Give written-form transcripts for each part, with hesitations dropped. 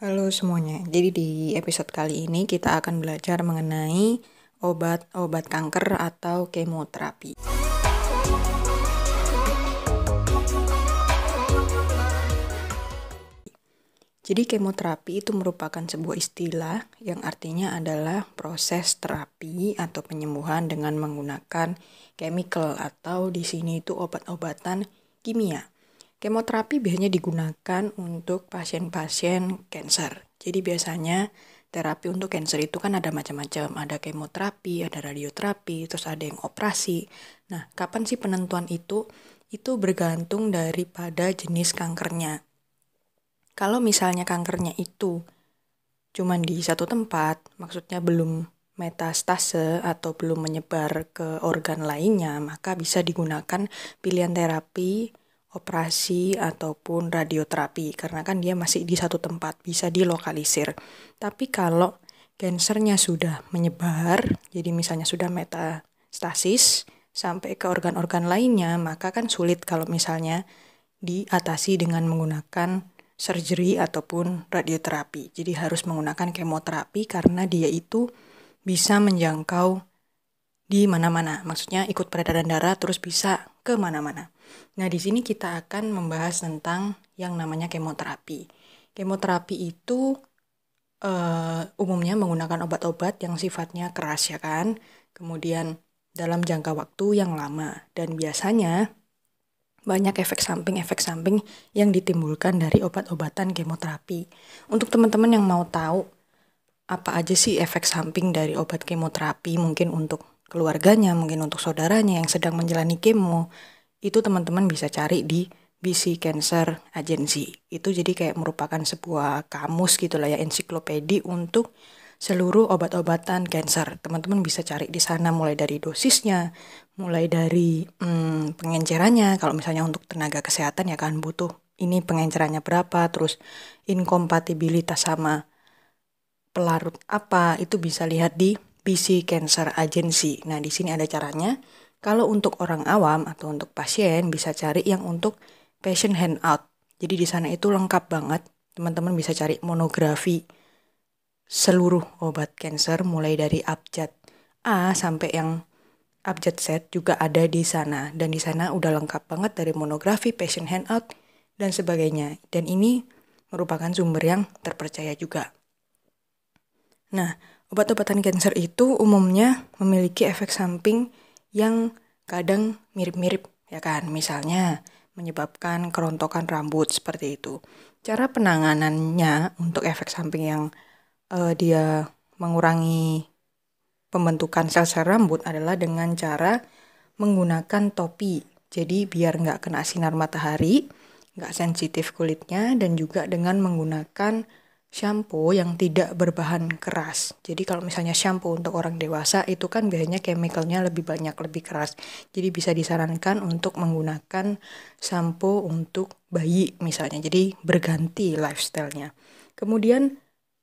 Halo semuanya, jadi di episode kali ini kita akan belajar mengenai obat-obat kanker atau kemoterapi. Jadi kemoterapi itu merupakan sebuah istilah yang artinya adalah proses terapi atau penyembuhan dengan menggunakan chemical atau di sini itu obat-obatan kimia. Kemoterapi biasanya digunakan untuk pasien-pasien kanker. Jadi biasanya terapi untuk kanker itu kan ada macam-macam. Ada kemoterapi, ada radioterapi, terus ada yang operasi. Nah, kapan sih penentuan itu? Itu bergantung daripada jenis kankernya. Kalau misalnya kankernya itu cuma di satu tempat, maksudnya belum metastase atau belum menyebar ke organ lainnya, maka bisa digunakan pilihan terapi, operasi, ataupun radioterapi. Karena kan dia masih di satu tempat, bisa dilokalisir. Tapi kalau kansernya sudah menyebar, jadi misalnya sudah metastasis sampai ke organ-organ lainnya, maka kan sulit kalau misalnya diatasi dengan menggunakan surgery ataupun radioterapi. Jadi harus menggunakan kemoterapi karena dia itu bisa menjangkau di mana-mana. Maksudnya ikut peredaran darah terus bisa ke mana-mana. Nah, di sini kita akan membahas tentang yang namanya kemoterapi. Kemoterapi itu umumnya menggunakan obat-obat yang sifatnya keras ya kan. Kemudian dalam jangka waktu yang lama dan biasanya banyak efek samping yang ditimbulkan dari obat-obatan kemoterapi. Untuk teman-teman yang mau tahu apa aja sih efek samping dari obat kemoterapi, mungkin untuk keluarganya, mungkin untuk saudaranya yang sedang menjalani kemo, itu teman-teman bisa cari di BC Cancer Agency. Itu jadi kayak merupakan sebuah kamus gitu lah ya, ensiklopedi untuk seluruh obat-obatan kanker. Teman-teman bisa cari di sana mulai dari dosisnya, mulai dari pengencerannya. Kalau misalnya untuk tenaga kesehatan ya kan butuh ini pengencerannya berapa, terus inkompatibilitas sama pelarut apa, itu bisa lihat di BC Cancer Agency. Nah, di sini ada caranya. Kalau untuk orang awam atau untuk pasien bisa cari yang untuk patient handout. Jadi di sana itu lengkap banget. Teman-teman bisa cari monografi seluruh obat kanker mulai dari abjad A sampai yang abjad Z juga ada di sana. Dan di sana udah lengkap banget dari monografi, patient handout, dan sebagainya. Dan ini merupakan sumber yang terpercaya juga. Nah, obat-obatan kanker itu umumnya memiliki efek samping yang kadang mirip-mirip ya kan. Misalnya menyebabkan kerontokan rambut seperti itu. Cara penanganannya untuk efek samping yang dia mengurangi pembentukan sel-sel rambut adalah dengan cara menggunakan topi. Jadi biar nggak kena sinar matahari, nggak sensitif kulitnya, dan juga dengan menggunakan shampoo yang tidak berbahan keras. Jadi kalau misalnya shampoo untuk orang dewasa itu kan biasanya chemicalnya lebih banyak, lebih keras. Jadi bisa disarankan untuk menggunakan shampoo untuk bayi misalnya. Jadi berganti lifestyle-nya. Kemudian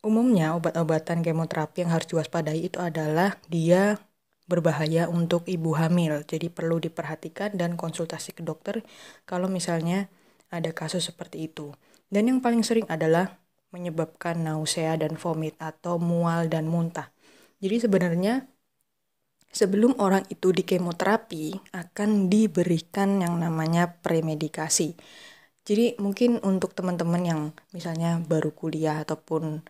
umumnya obat-obatan kemoterapi yang harus diwaspadai itu adalah dia berbahaya untuk ibu hamil. Jadi perlu diperhatikan dan konsultasi ke dokter kalau misalnya ada kasus seperti itu. Dan yang paling sering adalah menyebabkan nausea dan vomit atau mual dan muntah. Jadi sebenarnya sebelum orang itu di kemoterapi akan diberikan yang namanya premedikasi. Jadi mungkin untuk teman-teman yang misalnya baru kuliah ataupun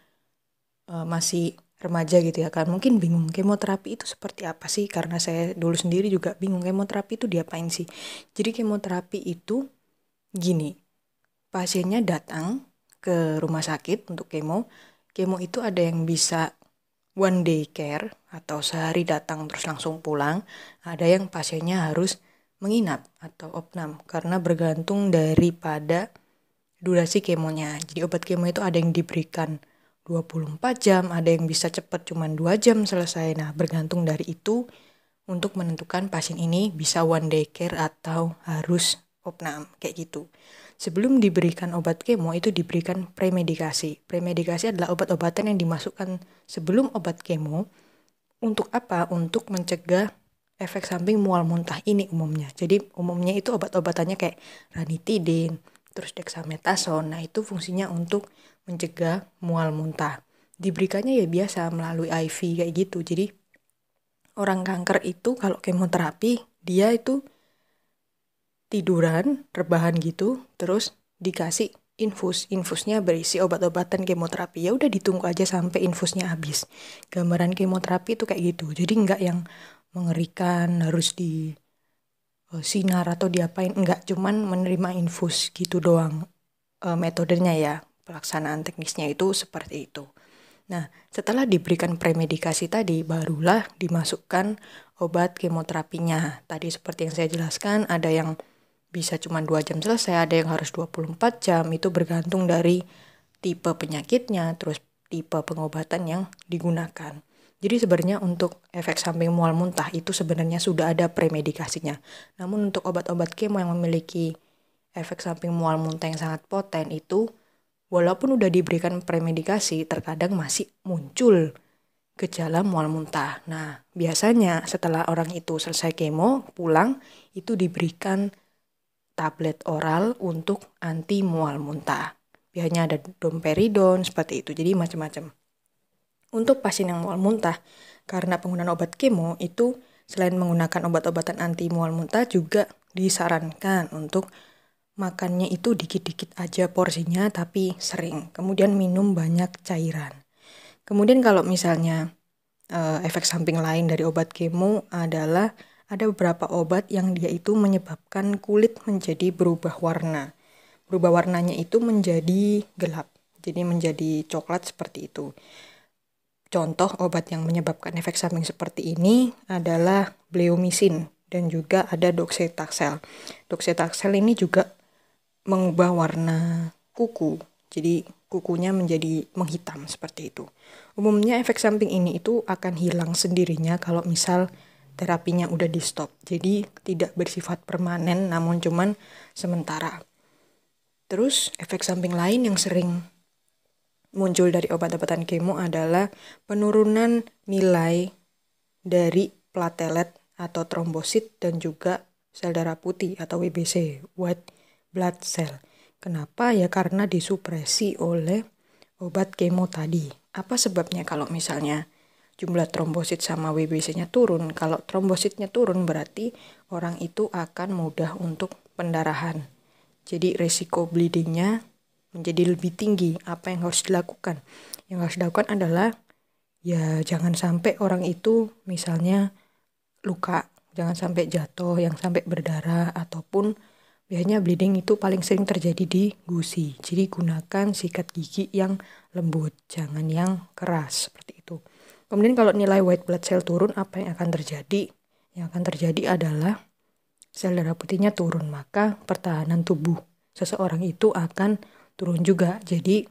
masih remaja gitu ya kan, mungkin bingung kemoterapi itu seperti apa sih, karena saya dulu sendiri juga bingung kemoterapi itu diapain sih. Jadi kemoterapi itu gini, pasiennya datang ke rumah sakit untuk kemo itu ada yang bisa one day care atau sehari datang terus langsung pulang, ada yang pasiennya harus menginap atau opnam karena bergantung daripada durasi kemonya. Jadi obat kemo itu ada yang diberikan 24 jam, ada yang bisa cepat cuma 2 jam selesai. Nah, bergantung dari itu untuk menentukan pasien ini bisa one day care atau harus opnam, kayak gitu. Sebelum diberikan obat kemo itu diberikan premedikasi. Premedikasi adalah obat-obatan yang dimasukkan sebelum obat kemo. Untuk apa? Untuk mencegah efek samping mual muntah ini umumnya. Jadi umumnya itu obat-obatannya kayak ranitidin, terus dexamethasone. Nah, itu fungsinya untuk mencegah mual muntah. Diberikannya ya biasa melalui IV kayak gitu. Jadi orang kanker itu kalau kemoterapi dia itu tiduran, rebahan gitu, terus dikasih infusnya berisi obat-obatan kemoterapi. Ya udah ditunggu aja sampai infusnya habis. Gambaran kemoterapi itu kayak gitu. Jadi nggak yang mengerikan harus di sinar atau diapain, enggak, cuman menerima infus gitu doang. Metodenya ya, pelaksanaan teknisnya itu seperti itu. Nah, setelah diberikan premedikasi tadi, barulah dimasukkan obat kemoterapinya. Tadi seperti yang saya jelaskan, ada yang bisa cuma 2 jam selesai, ada yang harus 24 jam, itu bergantung dari tipe penyakitnya, terus tipe pengobatan yang digunakan. Jadi sebenarnya untuk efek samping mual muntah itu sebenarnya sudah ada premedikasinya. Namun untuk obat-obat kemo yang memiliki efek samping mual muntah yang sangat poten itu, walaupun udah diberikan premedikasi, terkadang masih muncul gejala mual muntah. Nah, biasanya setelah orang itu selesai kemo, pulang, itu diberikan tablet oral untuk anti mual muntah. Biasanya ada domperidon, seperti itu, jadi macam-macam. Untuk pasien yang mual muntah, karena penggunaan obat kemo itu selain menggunakan obat-obatan anti mual muntah juga disarankan untuk makannya itu dikit-dikit aja porsinya tapi sering. Kemudian minum banyak cairan. Kemudian kalau misalnya efek samping lain dari obat kemo adalah ada beberapa obat yang dia itu menyebabkan kulit menjadi berubah warna. Berubah warnanya itu menjadi gelap, jadi menjadi coklat seperti itu. Contoh obat yang menyebabkan efek samping seperti ini adalah bleomycin dan juga ada docetaxel. Docetaxel ini juga mengubah warna kuku, jadi kukunya menjadi menghitam seperti itu. Umumnya efek samping ini itu akan hilang sendirinya kalau misal terapinya udah di stop. Jadi tidak bersifat permanen namun cuman sementara. Terus efek samping lain yang sering muncul dari obat-obatan kemo adalah penurunan nilai dari platelet atau trombosit dan juga sel darah putih atau WBC, white blood cell. Kenapa? Ya karena disupresi oleh obat kemo tadi. Apa sebabnya kalau misalnya jumlah trombosit sama WBC-nya turun? Kalau trombositnya turun berarti orang itu akan mudah untuk pendarahan. Jadi resiko bleedingnya menjadi lebih tinggi. Apa yang harus dilakukan? Yang harus dilakukan adalah ya jangan sampai orang itu misalnya luka, jangan sampai jatuh yang sampai berdarah, ataupun biasanya bleeding itu paling sering terjadi di gusi. Jadi gunakan sikat gigi yang lembut, jangan yang keras seperti itu. Kemudian kalau nilai white blood cell turun, apa yang akan terjadi? Yang akan terjadi adalah sel darah putihnya turun, maka pertahanan tubuh seseorang itu akan turun juga. Jadi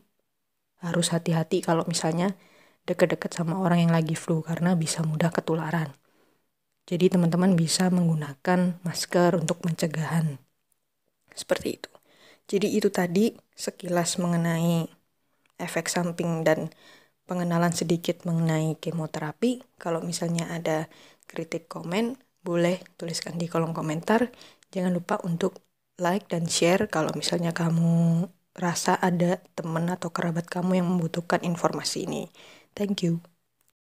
harus hati-hati kalau misalnya deket-deket sama orang yang lagi flu karena bisa mudah ketularan. Jadi teman-teman bisa menggunakan masker untuk pencegahan. Seperti itu. Jadi itu tadi sekilas mengenai efek samping dan pengenalan sedikit mengenai kemoterapi. Kalau misalnya ada kritik komen, boleh tuliskan di kolom komentar. Jangan lupa untuk like dan share kalau misalnya kamu rasa ada teman atau kerabat kamu yang membutuhkan informasi ini. Thank you.